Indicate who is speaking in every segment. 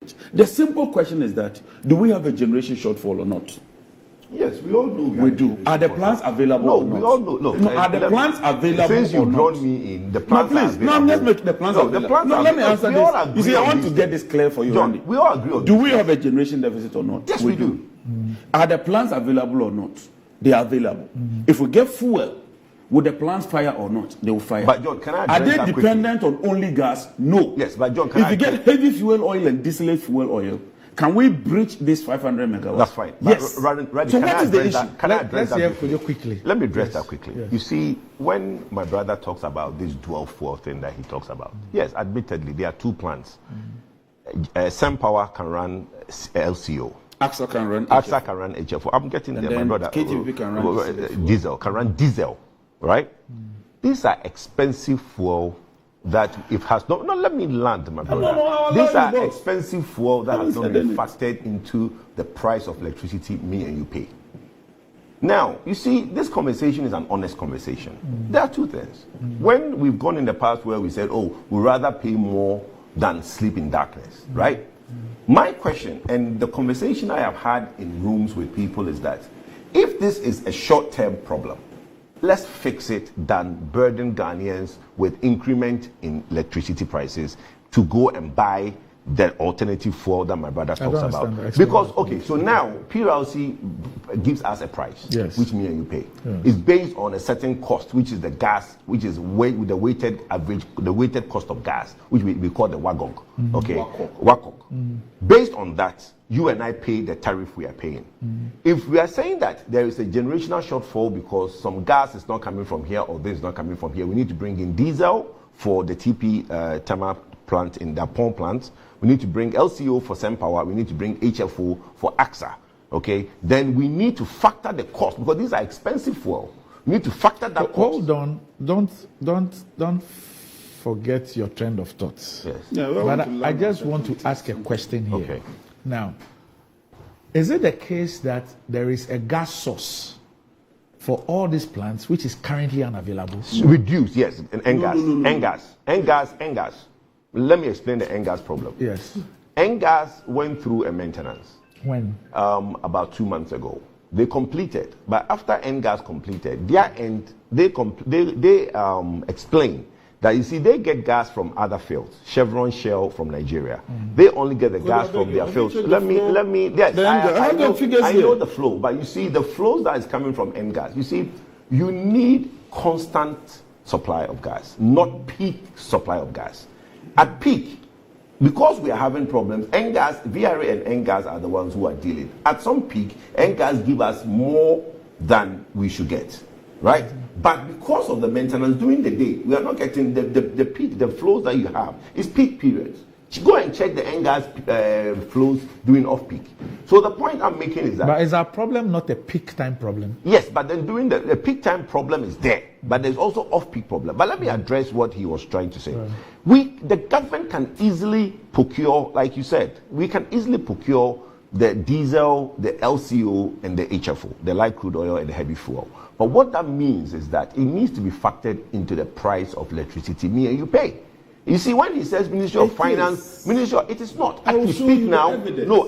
Speaker 1: change. The simple question is that, do we have a generation shortfall or not?
Speaker 2: Yes, we all do.
Speaker 1: We do. Are the plans available?
Speaker 2: No,
Speaker 1: or not?
Speaker 2: we all know. Look,
Speaker 1: no, are the plans available?
Speaker 2: Since
Speaker 1: you
Speaker 2: brought me in, the plans
Speaker 1: no, please,
Speaker 2: are available.
Speaker 1: No, let's make the plans available.
Speaker 2: The plans
Speaker 1: no,
Speaker 2: are
Speaker 1: let me answer this. You see, I want to get
Speaker 2: this
Speaker 1: this clear for you,
Speaker 2: John,
Speaker 1: Randy.
Speaker 2: we all agree on
Speaker 1: Do
Speaker 2: this.
Speaker 1: we have a generation deficit or not?
Speaker 2: Yes, we do.
Speaker 1: Are the plans available or not? They are available. If we get fuel, will the plants fire or not? They will fire.
Speaker 2: But John, can I
Speaker 1: Are
Speaker 2: address
Speaker 1: they
Speaker 2: that
Speaker 1: dependent on only gas? No.
Speaker 2: Yes, but John, can
Speaker 1: if you get heavy fuel oil and distillate fuel oil, can we breach this 500 megawatts?
Speaker 2: That's fine.
Speaker 1: Yes.
Speaker 2: So
Speaker 1: what is the issue?
Speaker 3: Let's hear for you quickly.
Speaker 2: Let me address that quickly.
Speaker 3: Yes.
Speaker 2: You see, when my brother talks about this dual fuel thing that he talks about, yes, admittedly, there are two plants. SunPower can run LCO.
Speaker 1: AXA can run
Speaker 2: HFO. I'm getting
Speaker 1: and
Speaker 2: there, my brother.
Speaker 1: KTP can run
Speaker 2: diesel. Can run diesel, right? These are expensive fuel that if has not. No, let me land, my brother. These are expensive fuel that has not been factored into the price of electricity me and you pay. Now, you see, this conversation is an honest conversation. There are two things. When we've gone in the past where we said, oh, we'd rather pay more than sleep in darkness, right? My question, and the conversation I have had in rooms with people is that if this is a short-term problem, let's fix it than burden Ghanaians with increment in electricity prices to go and buy the alternative fuel that my brother talks about. Because, okay, so now PLC gives us a price,
Speaker 3: yes,
Speaker 2: which me and you pay.
Speaker 3: Yes.
Speaker 2: It's based on a certain cost, which is the gas, which is with the weighted average, the weighted cost of gas, which we call the WAGOG. Okay, WACOG. Based on that, you and I pay the tariff we are paying. If we are saying that there is a generational shortfall because some gas is not coming from here or this is not coming from here, we need to bring in diesel for the TP thermal plant in the Pond plant. We need to bring LCO for SunPower. We need to bring HFO for AXA. Okay, then we need to factor the cost because these are expensive fuel. We need to factor that cost.
Speaker 3: Hold on, don't forget your trend of thoughts.
Speaker 2: Yes.
Speaker 1: Yeah,
Speaker 3: but I just want to ask a question here.
Speaker 2: Okay.
Speaker 3: Now, is it the case that there is a gas source for all these plants which is currently unavailable?
Speaker 2: Reduced, yes, and NGAS. Let me explain the NGAS problem.
Speaker 3: Yes.
Speaker 2: NGAS went through a maintenance.
Speaker 3: When?
Speaker 2: About 2 months ago. They completed, but after NGAS completed, their end, they explain that you see they get gas from other fields, Chevron, Shell from Nigeria. They only get the gas from their fields. Let me. Yes, I know the flow, but you see the flows that is coming from NGAS. You see, you need constant supply of gas, not peak supply of gas. At peak, because we are having problems, NGAS, VRA and NGAS are the ones who are dealing. At some peak, NGAS give us more than we should get, right? But because of the maintenance during the day, we are not getting the peak, the flows that you have. It's peak periods. Go and check the NGAS flows during off-peak. So the point I'm making is that...
Speaker 3: But is our problem not a peak time problem?
Speaker 2: Yes, but then during the peak time problem is there. But there's also off-peak problem. But let me address what he was trying to say. The government can easily procure, like you said, we can easily procure the diesel, the LCO, and the HFO, the light crude oil and the heavy fuel. But what that means is that it needs to be factored into the price of electricity me and you pay. You see, when he says Ministry of Finance, it is not. As we speak now,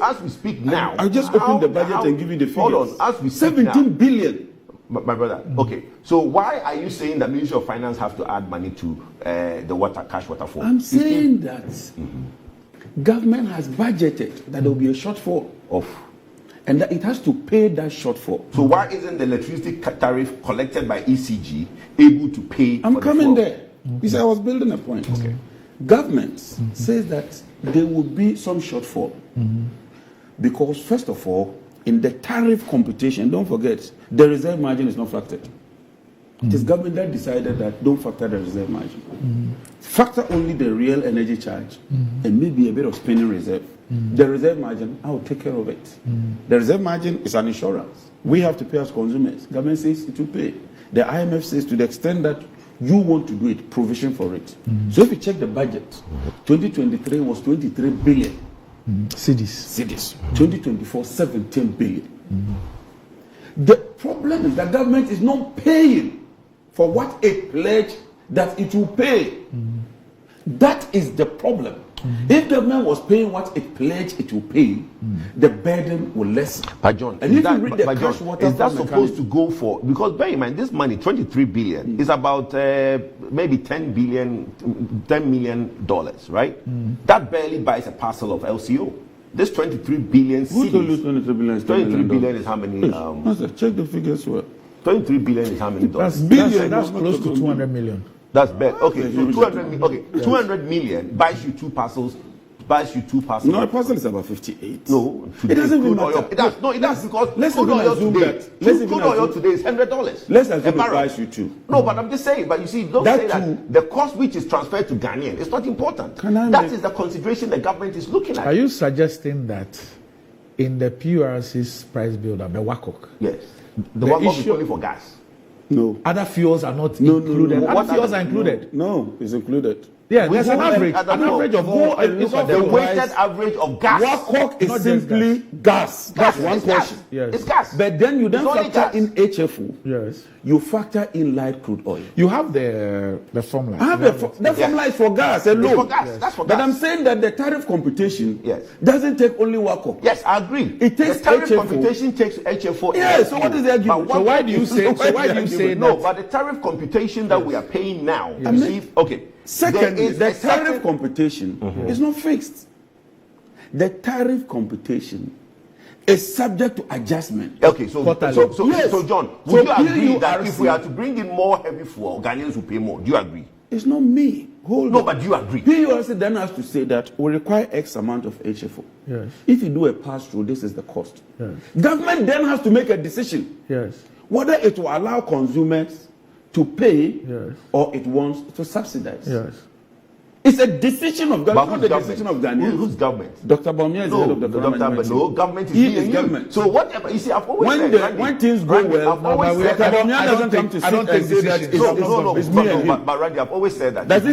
Speaker 2: as we speak now.
Speaker 1: I'll just open the budget and give you the figures.
Speaker 2: Hold on, as we speak
Speaker 1: 17 billion.
Speaker 2: My brother, okay. So why are you saying that Ministry of Finance have to add money to the cash water fund?
Speaker 1: I'm saying that government has budgeted that there will be a shortfall and that it has to pay that shortfall.
Speaker 2: So why isn't the electricity tariff collected by ECG able to pay?
Speaker 1: I'm coming there. You see, I was building a point.
Speaker 2: Okay.
Speaker 1: Government says that there will be some shortfall because, first of all, in the tariff computation, don't forget, the reserve margin is not factored. It is government that decided that don't factor the reserve margin. Factor only the real energy charge and maybe a bit of spending reserve. The reserve margin, I will take care of it. The reserve margin is an insurance. We have to pay as consumers. Government says it will pay. The IMF says to the extent that you want to do it, provision for it. So if you check the budget, 2023 was 23 billion. Cedis. 2024, 17 billion. The problem is that government is not paying for what it pledged that it will pay. That is the problem. If government was paying what it pledged it will pay, the burden will lessen.
Speaker 2: But John,
Speaker 1: and if you read the cash water
Speaker 2: is that
Speaker 1: fund
Speaker 2: supposed to go for? Because bear in mind, this money, 23 billion, is about maybe $10 million, right? That barely buys a parcel of LCO. This 23 billion.
Speaker 1: Who's going to lose 23 billion?
Speaker 2: 23 billion is how many?
Speaker 1: Check the figures.
Speaker 2: 23 billion is how many dollars?
Speaker 3: That's close to 200 million.
Speaker 2: That's bad. Okay, so 200. Okay, 200 million buys you two parcels.
Speaker 1: No, a parcel is about 58.
Speaker 2: No,
Speaker 1: it doesn't even matter.
Speaker 2: It does. No, it does because
Speaker 1: let's
Speaker 2: crude oil today. Crude oil today is $100.
Speaker 1: Let's assume it buys you two.
Speaker 2: No, but I'm just saying. But you see, don't say that the cost which is transferred to Ghanaian is not important. That is the consideration the government is looking at.
Speaker 3: Are you suggesting that in the PURC's price build-up, the WACOG?
Speaker 2: Yes, the WACOG is only for gas.
Speaker 1: No.
Speaker 3: Other fuels are not included. Other fuels are included.
Speaker 1: No, it's included.
Speaker 3: Yeah, there's an average. An average of all.
Speaker 2: The weighted average of gas.
Speaker 1: WACOG is simply gas. That's one question.
Speaker 3: Yes.
Speaker 2: It's gas.
Speaker 1: But then you then factor in HFO.
Speaker 3: Yes.
Speaker 1: You factor in light crude oil.
Speaker 3: You have the formula.
Speaker 1: I have the formula is for gas alone.
Speaker 2: It's for gas. Yes. That's for gas.
Speaker 1: But I'm saying that the tariff computation doesn't take only WACOG.
Speaker 2: Yes, I agree.
Speaker 1: It takes
Speaker 2: the tariff
Speaker 1: HFO.
Speaker 2: computation takes HFO.
Speaker 1: Yes. So what is the argument?
Speaker 3: So why do you say
Speaker 2: no? But the tariff computation that we are paying now. Okay.
Speaker 1: Secondly, the tariff computation is not fixed. The tariff computation is subject to adjustment.
Speaker 2: Okay, so John, would you agree that if we are to bring in more heavy fuel, Ghanaians will pay more? Do you agree?
Speaker 1: It's not me.
Speaker 2: But do you agree?
Speaker 1: PURC then has to say that we require X amount of HFO.
Speaker 3: Yes.
Speaker 1: If you do a pass-through, this is the cost.
Speaker 3: Yes.
Speaker 1: Government then has to make a decision.
Speaker 3: Yes.
Speaker 1: Whether it will allow consumers to pay or it wants to subsidize.
Speaker 3: Yes.
Speaker 1: It's a decision of government.
Speaker 2: But decision of Ghanaians. Who's government?
Speaker 1: Dr. Bawumia is the head of the government.
Speaker 2: No, government is
Speaker 1: he is government.
Speaker 2: So whatever you see, I've always said
Speaker 1: when things go well,
Speaker 2: I've always said
Speaker 1: Dr. Bawumia doesn't come to sit and say that it's me and him.
Speaker 2: But Randy, I've always said that.
Speaker 1: Did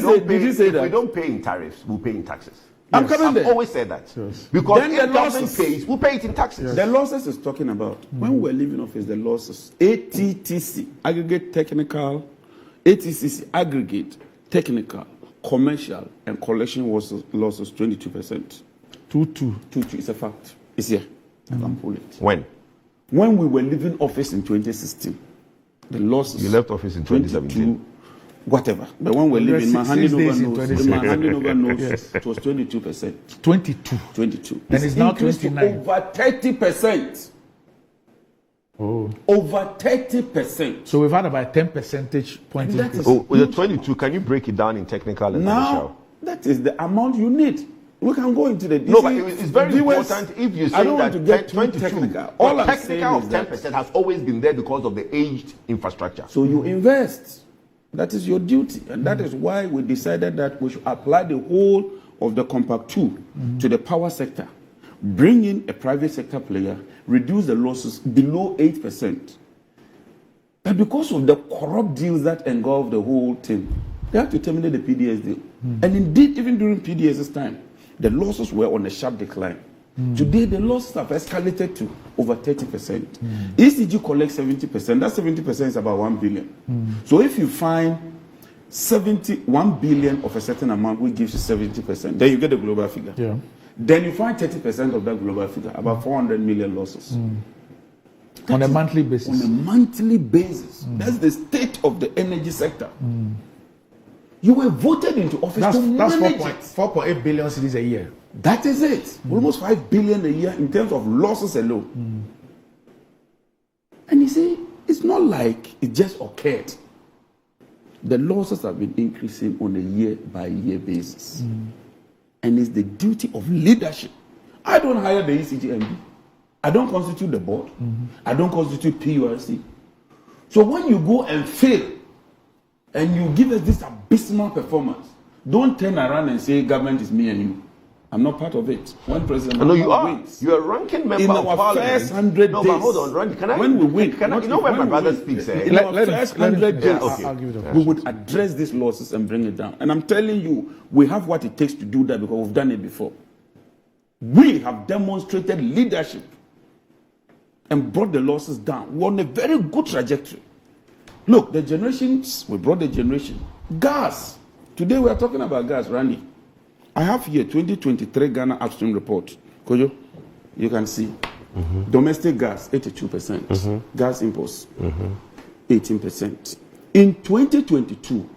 Speaker 1: he say that?
Speaker 2: If we don't pay in tariffs, we'll pay in taxes.
Speaker 1: I'm coming there.
Speaker 2: I've always said that. Yes. Because then if the government pays, we'll pay it in taxes.
Speaker 1: Yes. The losses is talking about when we were leaving office, the losses. ATTC, aggregate technical, ATCC, aggregate technical, commercial, and collection losses 22%. 22. It's a fact. It's here. I can pull it.
Speaker 2: When
Speaker 1: we were leaving office in 2016, the losses.
Speaker 2: You left office in 2017.
Speaker 1: Whatever. But when we're leaving, my handing over notes, it was 22%.
Speaker 3: 22. And it's now 29.
Speaker 1: Over 30%.
Speaker 3: Oh.
Speaker 1: Over 30%.
Speaker 3: So we've had about 10 percentage points.
Speaker 2: The 22, can you break it down in technical and commercial?
Speaker 1: Now, that is the amount you need. We can go into the
Speaker 2: No, but it's very important if you say that 22,
Speaker 1: technical.
Speaker 2: All technical of 10% has always been there because of the aged infrastructure.
Speaker 1: So you invest. That is your duty. And that is why we decided that we should apply the whole of the Compact 2 to the power sector. Bring in a private sector player, reduce the losses below 8%. But because of the corrupt deals that engulf the whole thing, they had to terminate the PDS deal. And indeed, even during PDS's time, the losses were on a sharp decline. Today, the losses have escalated to over 30%. ECG collects 70%. That 70% is about 1 billion. So if you find 1 billion of a certain amount, which gives you 70%, then you get the global figure.
Speaker 3: Yeah.
Speaker 1: Then you find 30% of that global figure, about 400 million losses.
Speaker 3: On a monthly basis.
Speaker 1: On a monthly basis. That's the state of the energy sector. You were voted into office to manage it.
Speaker 3: 4.8 billion cedis a year.
Speaker 1: That is it. Almost 5 billion a year in terms of losses alone. And you see, it's not like it just occurred. The losses have been increasing on a year-by-year basis. And it's the duty of leadership. I don't hire the ECGMB. I don't constitute the board. I don't constitute PURC. So when you go and fail, and you give us this abysmal performance, don't turn around and say government is me and you. I'm not part of it. When President
Speaker 2: wins, you are a ranking member
Speaker 1: in
Speaker 2: of
Speaker 1: our
Speaker 2: Parliament.
Speaker 1: First 100 days.
Speaker 2: But hold on, Randy.
Speaker 1: When we win,
Speaker 2: you know when my brother speaks,
Speaker 1: in our first 100 days, we would address these losses and bring it down. And I'm telling you, we have what it takes to do that because we've done it before. We have demonstrated leadership and brought the losses down. We're on a very good trajectory. Look, the generations, we brought the generation. Gas. Today we are talking about gas, Randy. I have here 2023 Ghana Upstream report. Kojo, you can see. Domestic gas, 82%. Gas imports, 18%. In 2022,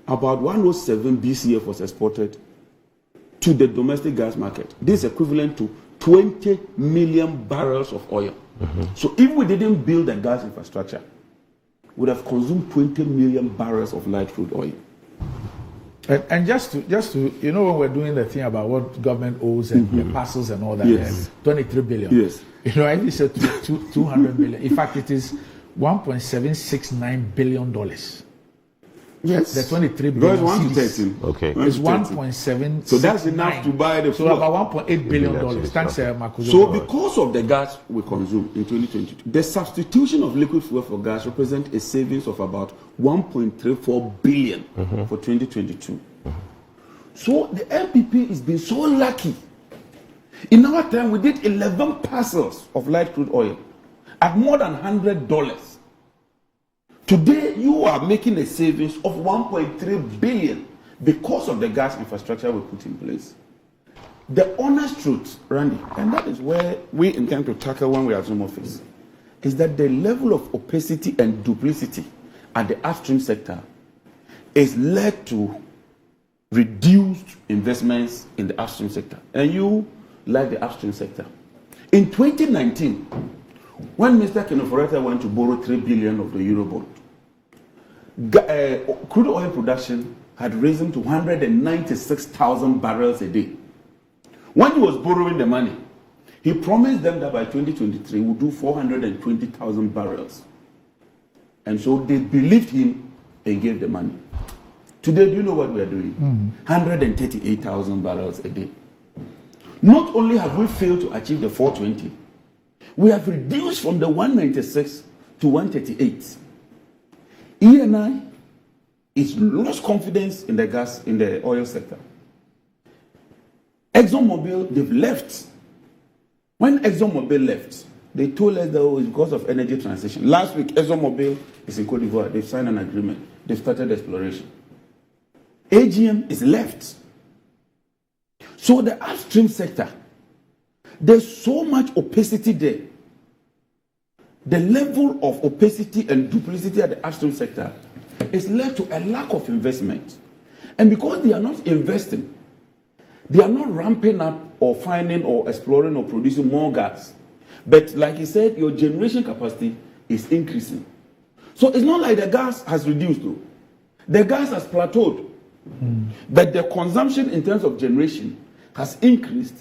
Speaker 1: about 107 BCF was exported to the domestic gas market. This is equivalent to 20 million barrels of oil. So if we didn't build a gas infrastructure, we would have consumed 20 million barrels of light crude oil.
Speaker 3: And just to when we're doing the thing about what government owes and the parcels and all that,
Speaker 1: Yes.
Speaker 3: 23 billion.
Speaker 1: Yes.
Speaker 3: I think said 200 billion. In fact, it is $1.769 billion.
Speaker 1: Yes.
Speaker 3: The 23 billion.
Speaker 1: Goes 1 to 13.
Speaker 2: Okay.
Speaker 3: It's 1.7.
Speaker 1: So that's enough to buy the
Speaker 3: So
Speaker 1: fuel.
Speaker 3: about $1.8 billion. Thanks, Makuzo.
Speaker 1: So because of the gas we consume in 2022, the substitution of liquid fuel for gas represents a savings of about 1.34 billion for 2022. So the MPP has been so lucky. In our time, we did 11 parcels of light crude oil at more than $100. Today, you are making a savings of 1.3 billion because of the gas infrastructure we put in place. The honest truth, Randy, and that is where we intend to tackle when we assume office, is that the level of opacity and duplicity at the upstream sector is led to reduced investments in the upstream sector. And you like the upstream sector. In 2019, when Mr. Kenoforeta went to borrow 3 billion of the Eurobond, crude oil production had risen to 196,000 barrels a day. When he was borrowing the money, he promised them that by 2023 we would do 420,000 barrels. And so they believed him and gave the money. Today, do you know what we are doing? 138,000 barrels a day. Not only have we failed to achieve the 420, we have reduced from the 196 to 138. ENI is lost confidence in the oil sector. ExxonMobil, they've left. When ExxonMobil left, they told us that it was because of energy transition. Last week, ExxonMobil is in Cote d'Ivoire. They've signed an agreement. They've started exploration. AGM is left. So the upstream sector, there's so much opacity there. The level of opacity and duplicity at the upstream sector is led to a lack of investment. And because they are not investing, they are not ramping up or finding or exploring or producing more gas. But like he said, your generation capacity is increasing. So it's not like the gas has reduced though. The gas has plateaued. But the consumption in terms of generation has increased,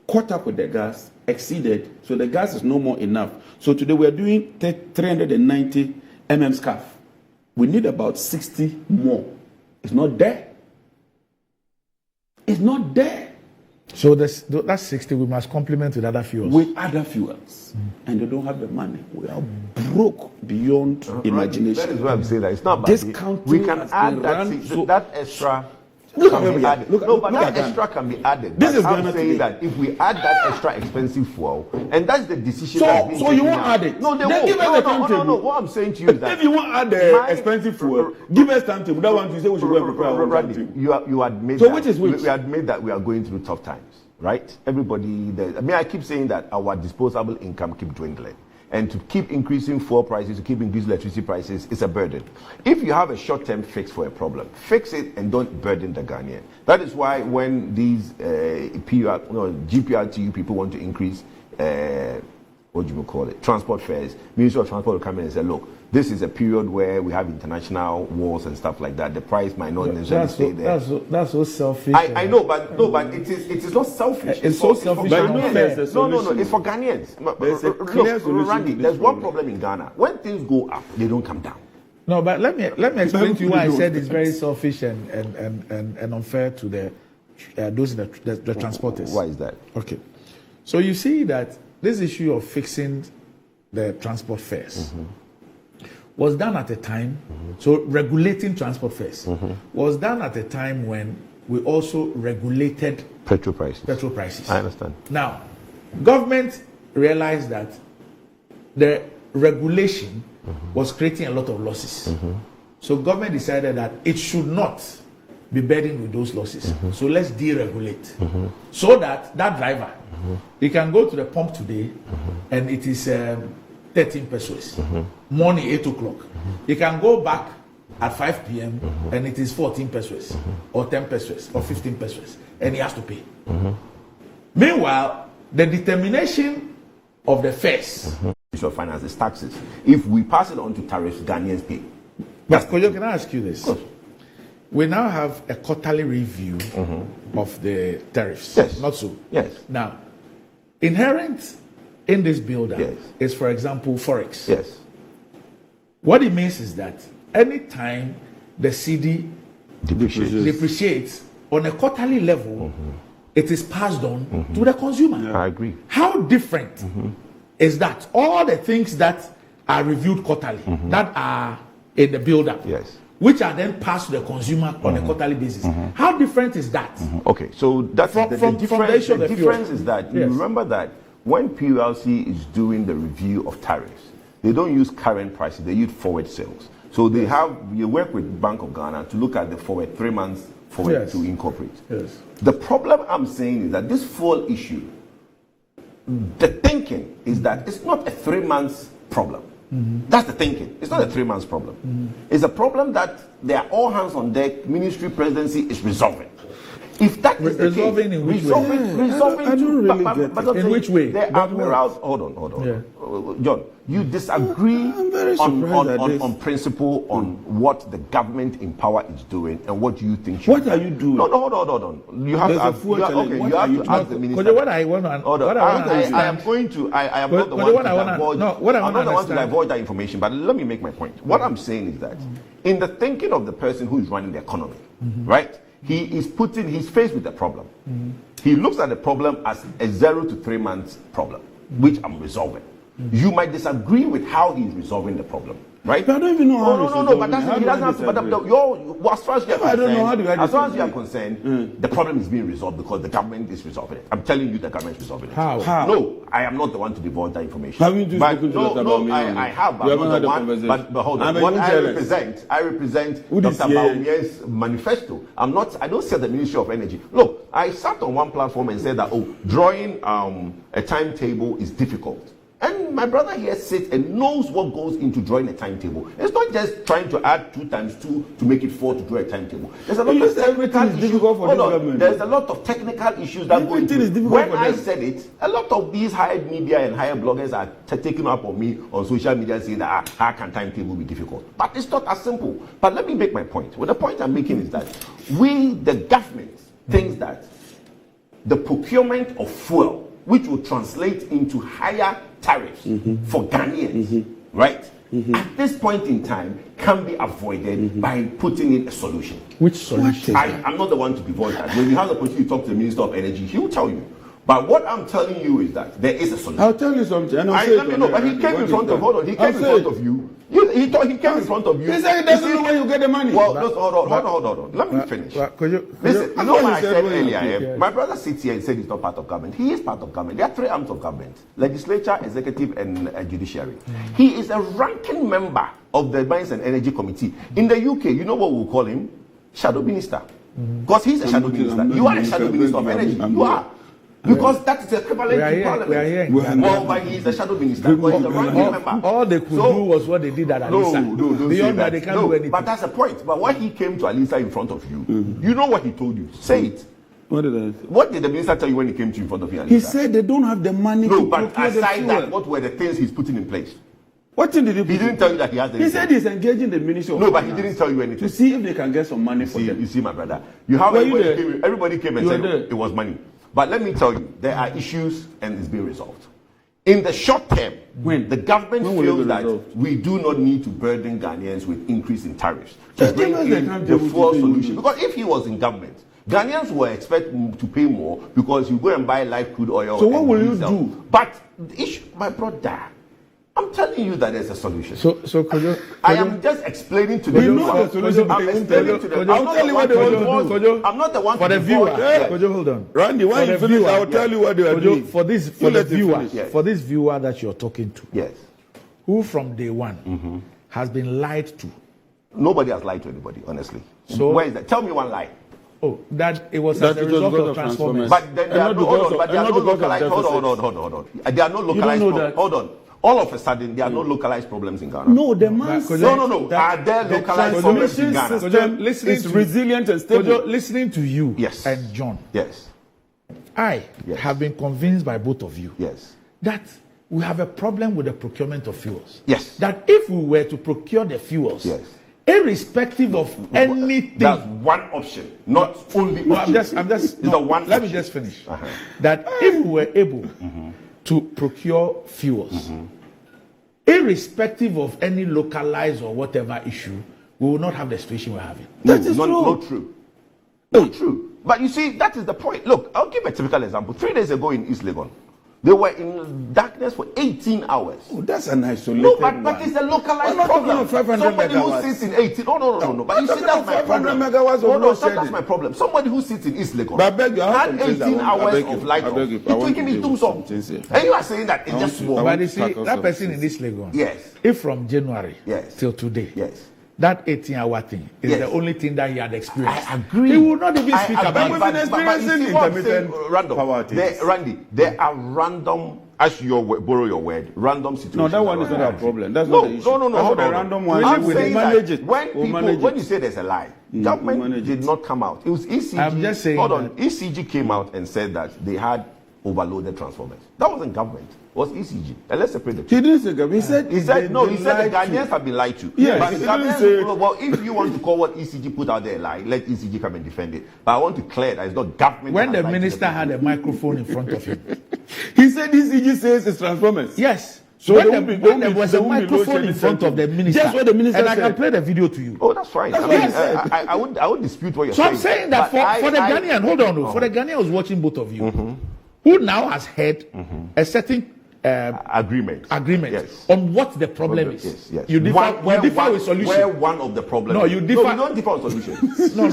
Speaker 1: caught up with the gas, exceeded, so the gas is no more enough. So today we are doing 390 MMscf. We need about 60 more. It's not there. It's not there.
Speaker 3: So that's 60 we must complement with other fuels.
Speaker 1: With other fuels. And they don't have the money. We are broke beyond imagination.
Speaker 2: That is why I'm saying that it's not bad.
Speaker 1: This country
Speaker 2: We can
Speaker 1: has
Speaker 2: add
Speaker 1: been
Speaker 2: that,
Speaker 1: run so-
Speaker 2: that extra.
Speaker 1: Look
Speaker 2: Can
Speaker 1: at
Speaker 2: be
Speaker 1: Ghana.
Speaker 2: added.
Speaker 1: Look
Speaker 2: No, but
Speaker 1: at
Speaker 2: that
Speaker 1: Ghana.
Speaker 2: extra can be added.
Speaker 1: This
Speaker 2: But
Speaker 1: is
Speaker 2: I'm
Speaker 1: Ghana
Speaker 2: saying
Speaker 1: today.
Speaker 2: that if we add that extra expensive fuel, and that's the decision.
Speaker 1: So-
Speaker 2: that's being
Speaker 1: so you
Speaker 2: taken
Speaker 1: won't
Speaker 2: now.
Speaker 1: add it?
Speaker 2: No, they
Speaker 1: Then
Speaker 2: won't.
Speaker 1: give us
Speaker 2: No,
Speaker 1: the
Speaker 2: no, no, no,
Speaker 1: timetable.
Speaker 2: no. What I'm saying to you is that
Speaker 1: If you want to add the
Speaker 2: my-
Speaker 1: expensive fuel, give us timetable. That one you say we should go and prepare our
Speaker 2: Randy,
Speaker 1: timetable.
Speaker 2: you admit
Speaker 1: So
Speaker 2: that,
Speaker 1: which is which?
Speaker 2: We admit that we are going through tough times, right? Everybody, I keep saying that our disposable income keep dwindling. And to keep increasing fuel prices, to keep increasing electricity prices, is a burden. If you have a short-term fix for a problem, fix it and don't burden the Ghanaian. That is why when these GPRTU people want to increase, what do you call it, transport fares, Ministry of Transport will come in and say, look, this is a period where we have international wars and stuff like that. The price might not necessarily stay there.
Speaker 3: That's so selfish.
Speaker 2: I know, but it is not selfish.
Speaker 3: It's so selfish.
Speaker 1: But you know
Speaker 3: and
Speaker 1: there's
Speaker 3: unfair.
Speaker 1: a
Speaker 2: No,
Speaker 1: solution.
Speaker 2: it's for Ghanaians.
Speaker 1: There's a clear
Speaker 2: Look,
Speaker 1: solution
Speaker 2: Randy,
Speaker 1: to this
Speaker 2: there's one
Speaker 1: problem.
Speaker 2: problem in Ghana. When things go up, they don't come down.
Speaker 3: No, but let me explain to you why I
Speaker 1: Don't.
Speaker 3: said it's very selfish and unfair to the those in the transporters.
Speaker 2: Why is that?
Speaker 3: Okay, so you see that this issue of fixing the transport fares was done at a time. So regulating transport fares was done at a time when we also regulated
Speaker 2: Petrol prices.
Speaker 3: I
Speaker 2: understand.
Speaker 3: Now, government realized that the regulation was creating a lot of losses. So government decided that it should not be burdened with those losses. So let's deregulate. So that driver, he can go to the pump today and it is 13 pesos. Morning 8 o'clock. He can go back at 5 p.m. and it is 14 pesos or 10 pesos or 15 pesos and he has to pay. Meanwhile, the determination of the fares.
Speaker 2: Ministry of Finance is taxes. If we pass it on to tariffs, Ghanaians pay.
Speaker 3: But Kojo, can I ask you this? We now have a quarterly review of the tariffs.
Speaker 2: Yes.
Speaker 3: Not so.
Speaker 2: Yes.
Speaker 3: Now, inherent in this build-up
Speaker 2: Yes.
Speaker 3: is, for example, Forex.
Speaker 2: Yes.
Speaker 3: What it means is that anytime the CD depreciates on a quarterly level, it is passed on to the consumer.
Speaker 2: I agree.
Speaker 3: How different is that? All the things that are reviewed quarterly, that are in the build-up,
Speaker 2: Yes.
Speaker 3: which are then passed to the consumer on a quarterly basis. How different is that?
Speaker 2: Okay, so that's
Speaker 3: From
Speaker 2: the
Speaker 3: the
Speaker 2: difference.
Speaker 3: issue of
Speaker 2: The
Speaker 3: the fuel.
Speaker 2: difference is that
Speaker 3: Yes.
Speaker 2: you remember that when PLC is doing the review of tariffs, they don't use current prices; they use forward sales. So they you work with Bank of Ghana to look at the forward 3 months forward
Speaker 3: Yes.
Speaker 2: to incorporate.
Speaker 3: Yes.
Speaker 2: The problem I'm saying is that this fuel issue, the thinking is that it's not a 3 months problem. That's the thinking. It's not a 3 months problem. It's a problem that they are all hands on deck. Ministry presidency is resolving. If that is the
Speaker 3: Resolving
Speaker 2: case,
Speaker 3: in which way?
Speaker 2: resolving
Speaker 1: I don't really get
Speaker 2: but
Speaker 3: it. In which way?
Speaker 2: The
Speaker 3: That
Speaker 2: admirals. Hold on. John, you disagree
Speaker 1: I'm very surprised at this.
Speaker 2: on principle on what the government in power is doing and what you think should
Speaker 1: What
Speaker 2: be
Speaker 1: are
Speaker 2: done.
Speaker 1: you doing?
Speaker 2: No, hold on. You have
Speaker 1: There's
Speaker 2: to
Speaker 1: a
Speaker 2: ask,
Speaker 1: fuel challenge.
Speaker 2: okay,
Speaker 1: What
Speaker 2: you
Speaker 1: are
Speaker 2: have
Speaker 1: you
Speaker 2: to ask the
Speaker 1: doing?
Speaker 2: minister.
Speaker 3: Kojo, what I want to
Speaker 2: Hold on.
Speaker 3: what I want to
Speaker 2: I am
Speaker 3: understand.
Speaker 2: going to. I am
Speaker 3: But-
Speaker 2: not the
Speaker 3: but
Speaker 2: one
Speaker 3: what
Speaker 2: to
Speaker 3: I wanna-
Speaker 2: divulge.
Speaker 3: no, what I
Speaker 2: I'm
Speaker 3: wanna
Speaker 2: not the one to
Speaker 3: understand-
Speaker 2: divulge that information. But let me make my point. What I'm saying is that in the thinking of the person who is running the economy, right? He's faced with a problem. He looks at the problem as a 0 to 3 months problem, which I'm resolving. You might disagree with how he's resolving the problem, right?
Speaker 1: But I don't even know how he's
Speaker 2: No,
Speaker 1: resolving
Speaker 2: but
Speaker 1: it. How
Speaker 2: he
Speaker 1: do I
Speaker 2: doesn't have to. But
Speaker 1: disagree?
Speaker 2: as far as you are
Speaker 1: I don't know.
Speaker 2: concerned,
Speaker 1: How do I
Speaker 2: as far as you are
Speaker 1: disagree?
Speaker 2: concerned, the problem is being resolved because the government is resolving it. I'm telling you, the government is resolving it.
Speaker 3: How?
Speaker 2: No, I am not the one to divulge that information.
Speaker 1: Haven't you
Speaker 2: But
Speaker 1: spoken to us about me?
Speaker 2: I have. But
Speaker 1: You
Speaker 2: I'm
Speaker 1: haven't
Speaker 2: not
Speaker 1: had
Speaker 2: the
Speaker 1: a
Speaker 2: one.
Speaker 1: conversation.
Speaker 2: But hold on.
Speaker 1: I'm a
Speaker 2: What
Speaker 1: young
Speaker 2: I
Speaker 1: journalist.
Speaker 2: represent
Speaker 1: Who
Speaker 2: Dr.
Speaker 1: is here?
Speaker 2: Bawumia's manifesto. I don't say the Ministry of Energy. Look, I sat on one platform and said that drawing a timetable is difficult. And my brother here sits and knows what goes into drawing a timetable. It's not just trying to add 2 times 2 to make it 4 to draw a timetable. There's a lot
Speaker 1: You
Speaker 2: of
Speaker 1: said everything
Speaker 2: technical
Speaker 1: is
Speaker 2: issues.
Speaker 1: difficult for
Speaker 2: Hold
Speaker 1: this
Speaker 2: on.
Speaker 1: government.
Speaker 2: There's a lot of technical issues that go
Speaker 1: Everything
Speaker 2: into
Speaker 1: is
Speaker 2: it.
Speaker 1: difficult
Speaker 2: When
Speaker 1: for
Speaker 2: I
Speaker 1: them.
Speaker 2: said it, a lot of these hired media and hired bloggers are taking up on me on social media saying that how can timetable be difficult? But it's not as simple. But let me make my point. Well, the point I'm making is that the government, thinks that the procurement of fuel, which will translate into higher tariffs for Ghanaians, right? At this point in time, can be avoided by putting in a solution.
Speaker 3: Which solution?
Speaker 2: I'm not the one to divulge that. When you have the opportunity to talk to the Minister of Energy, he will tell you. But what I'm telling you is that there is a solution.
Speaker 1: I'll tell you something. And I'll say it on
Speaker 2: But
Speaker 1: air.
Speaker 2: he came in
Speaker 1: What
Speaker 2: front
Speaker 1: is
Speaker 2: of.
Speaker 1: that?
Speaker 2: Hold on. He
Speaker 1: I'll
Speaker 2: came in
Speaker 1: say
Speaker 2: front
Speaker 1: it.
Speaker 2: of you. He came in front of you.
Speaker 1: He said he doesn't know where you get the money.
Speaker 2: Well, hold on. Let me finish. Listen, you know what I said earlier? My brother sits here and said he's not part of government. He is part of government. There are 3 arms of government: legislature, executive, and judiciary. He is a ranking member of the Mines and Energy Committee. In the UK, you know what we'll call him? Shadow minister. Because he's a shadow minister. You are a shadow minister of energy. You are. Because that is equivalent to parliament.
Speaker 3: We are here.
Speaker 2: Well, but he is a shadow minister. Because he's a ranking member.
Speaker 3: All they could do was what they did at Alisa.
Speaker 2: No, don't
Speaker 3: Beyond
Speaker 2: say
Speaker 3: that, they can't do anything.
Speaker 2: But that's the point. But when he came to Alisa in front of you, you know what he told you. Say it.
Speaker 1: What did I say?
Speaker 2: What did the minister tell you when he came to you in front of you, Alisa?
Speaker 1: He said they don't have the money
Speaker 2: No,
Speaker 1: to
Speaker 2: but
Speaker 1: procure the
Speaker 2: aside that,
Speaker 1: fuel.
Speaker 2: what were the things he's putting in place?
Speaker 1: What thing did he
Speaker 2: He didn't tell you that he has the
Speaker 1: He said he's engaging the Ministry of
Speaker 2: No, but he
Speaker 1: Finance
Speaker 2: didn't tell you anything.
Speaker 1: to see if they can get some money for
Speaker 2: See,
Speaker 1: them.
Speaker 2: you see, my brother. You have
Speaker 1: Were you
Speaker 2: everybody came and
Speaker 1: You
Speaker 2: said
Speaker 1: were there.
Speaker 2: it was money. But let me tell you, there are issues and it's being resolved. In the short term,
Speaker 1: When?
Speaker 2: the government
Speaker 1: When will it
Speaker 2: feels
Speaker 1: be
Speaker 2: that
Speaker 1: resolved?
Speaker 2: we do not need to burden Ghanaians with increase in tariffs to
Speaker 1: Just
Speaker 2: bring
Speaker 1: give us the
Speaker 2: in the
Speaker 1: timetable
Speaker 2: full
Speaker 1: to say
Speaker 2: solution.
Speaker 1: you-
Speaker 2: Because if he was in government, Ghanaians will expect to pay more because you go and buy live crude oil.
Speaker 1: So what
Speaker 2: and
Speaker 1: will you
Speaker 2: diesel.
Speaker 1: do?
Speaker 2: But the issue, my brother, I'm telling you that there's a solution.
Speaker 3: So Kojo,
Speaker 2: I am just explaining to
Speaker 1: We
Speaker 2: them.
Speaker 1: know the solution, but
Speaker 2: I'm
Speaker 1: they won't
Speaker 2: explaining
Speaker 1: tell
Speaker 2: to
Speaker 1: you.
Speaker 2: them.
Speaker 1: Kojo,
Speaker 2: I'm
Speaker 1: I'll
Speaker 2: not
Speaker 1: tell
Speaker 2: the
Speaker 1: you
Speaker 2: one
Speaker 1: what they
Speaker 2: to
Speaker 1: want to
Speaker 2: divulge.
Speaker 1: do, Kojo.
Speaker 2: I'm not the one
Speaker 3: for
Speaker 2: to
Speaker 3: the viewer,
Speaker 2: divulge.
Speaker 3: Kojo, hold on.
Speaker 1: Randy, when
Speaker 3: For
Speaker 1: you
Speaker 3: the
Speaker 1: finish,
Speaker 3: viewer,
Speaker 1: I will tell you what they are
Speaker 3: Kojo,
Speaker 1: doing.
Speaker 3: for this,
Speaker 1: You
Speaker 3: for the
Speaker 1: let him
Speaker 3: viewer,
Speaker 1: finish.
Speaker 2: Yes.
Speaker 3: for this viewer that you're talking to,
Speaker 2: Yes.
Speaker 3: who from day one has been lied to.
Speaker 2: Nobody has lied to anybody, honestly.
Speaker 3: So-
Speaker 2: where is that? Tell me one lie.
Speaker 3: Oh, that it was as a result of transformers.
Speaker 2: But there are no localized. Hold on. There are no localized. Hold on. All of a sudden, there are no localized problems in Ghana.
Speaker 1: No, the man said
Speaker 2: no. Are there localized problems in Ghana?
Speaker 1: System is resilient and stable.
Speaker 3: Listening to you
Speaker 2: yes.
Speaker 3: and John,
Speaker 2: yes,
Speaker 3: I have been convinced by both of you that we have a problem with the procurement of fuels.
Speaker 2: Yes.
Speaker 3: That if we were to procure the fuels, irrespective of anything,
Speaker 2: that's one option, not only.
Speaker 3: No, I'm just. No, let me just finish. That if we were able to procure fuels, irrespective of any localized or whatever issue, we will not have the situation we're having.
Speaker 1: That is
Speaker 2: not true. Not true. But you see, that is the point. Look, I'll give a typical example. 3 days ago in East Legon, they were in darkness for 18 hours.
Speaker 1: Oh, that's an isolated
Speaker 2: No, but it's a localized problem. Somebody who sits in 18. No. But you see, that's my problem. That's my problem. Somebody who sits in East Legon had 18 hours of light off. It took him in Dumsor. And you are saying that it's just small.
Speaker 3: But you see, that person in East Legon, if from January till today, that 18-hour thing is the only thing that he had experienced.
Speaker 2: I agree.
Speaker 3: He will not even speak about it.
Speaker 2: Randy, there are random, as you borrow your word, random situations.
Speaker 1: No, that one is not a problem. That's not the issue.
Speaker 2: No.
Speaker 1: That's the random one.
Speaker 2: I'm
Speaker 1: we
Speaker 2: saying
Speaker 1: manage
Speaker 2: that
Speaker 1: it.
Speaker 2: When you say there's a lie, government did not come out. It was ECG.
Speaker 3: I'm just saying.
Speaker 2: Hold on. ECG came out and said that they had overloaded transformers. That wasn't government. It was ECG. And let's separate the two.
Speaker 1: He didn't say government. He said
Speaker 2: the Ghanaians have been lied to.
Speaker 1: Yes,
Speaker 2: but the Ghanaians, well, if you want to call what ECG put out there a lie, let ECG come and defend it. But I want to clear that it's not government.
Speaker 3: When the minister had a microphone in front of him,
Speaker 1: he said ECG says it's transformers.
Speaker 3: Yes.
Speaker 1: So
Speaker 3: when there was a microphone in front of the minister,
Speaker 1: just what the minister
Speaker 3: and
Speaker 1: said.
Speaker 3: I can play the video to you.
Speaker 2: Oh, that's fine. I would dispute what you're saying.
Speaker 3: So I'm saying that for the Ghanaian, hold on, for the Ghanaian who's watching both of you, who now has heard a certain
Speaker 2: agreement
Speaker 3: on what the problem is.
Speaker 2: Yes.
Speaker 3: You differ with solution.
Speaker 2: Where one of the problems.
Speaker 3: No, you differ.
Speaker 2: No, we don't differ on solutions.
Speaker 3: No.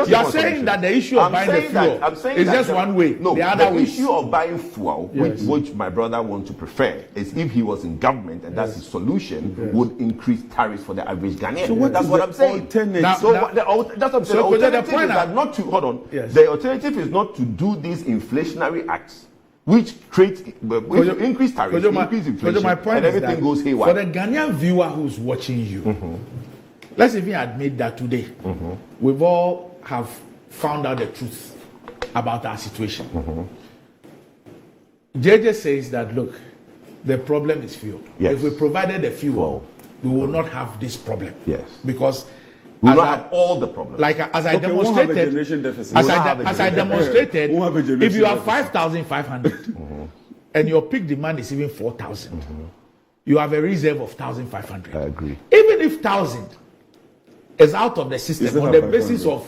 Speaker 3: You are saying that the issue of buying the fuel is just one way.
Speaker 2: No,
Speaker 3: the other way.
Speaker 2: Issue of buying fuel, which my brother wants to prefer, is if he was in government and that's his solution, would increase tariffs for the average Ghanaian. So that's what I'm saying. That's what I'm saying. The alternative is that not to hold on. The alternative is not to do these inflationary acts, which creates increase tariffs, increase inflation, and everything goes haywire.
Speaker 3: For the Ghanaian viewer who's watching you, let's even admit that today we've all have found out the truth about our situation. JJ says that, look, the problem is fuel. If we provided the fuel, we will not have this problem. Because
Speaker 2: we will not have all the problems.
Speaker 3: Like as I demonstrated, if you have 5,500 and your peak demand is even 4,000, you have a reserve of 1,500.
Speaker 2: I agree.
Speaker 3: Even if 1,000 is out of the system on the basis of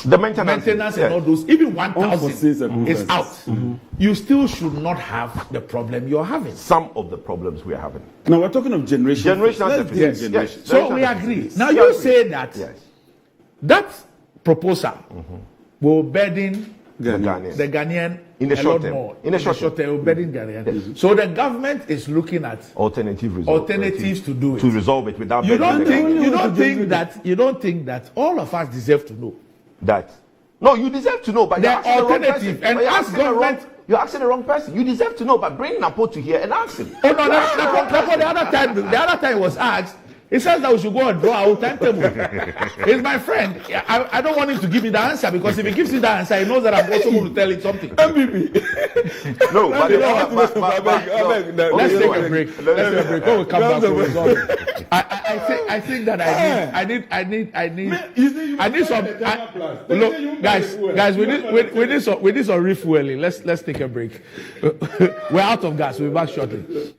Speaker 2: the maintenance
Speaker 3: and all those, even 1,000 is out. You still should not have the problem you're having.
Speaker 2: Some of the problems we are having.
Speaker 1: Now we're talking of generation.
Speaker 2: Yes.
Speaker 3: So we agree. Now you say that that proposal will burden the Ghanaian
Speaker 2: in the short term.
Speaker 3: In the short term, will burden Ghanaian. So the government is looking at alternatives to do it,
Speaker 2: to resolve it without.
Speaker 3: You don't think that all of us deserve to know
Speaker 2: that. No, you deserve to know, but
Speaker 3: the alternative and ask government.
Speaker 2: You're asking the wrong person. You deserve to know, but bring Napo to here and ask him.
Speaker 3: Oh no, Napo, the other time was asked. He says that we should go and draw our timetable. He's my friend. I don't want him to give me the answer, because if he gives me the answer, he knows that I'm also going to tell him something.
Speaker 1: MVP.
Speaker 2: No, but
Speaker 3: let's take a break. Let's take a break. When we come back, we'll resolve it. I think that I need some. Look, guys, we need some refueling. Let's take a break. We're out of gas. We'll be back shortly.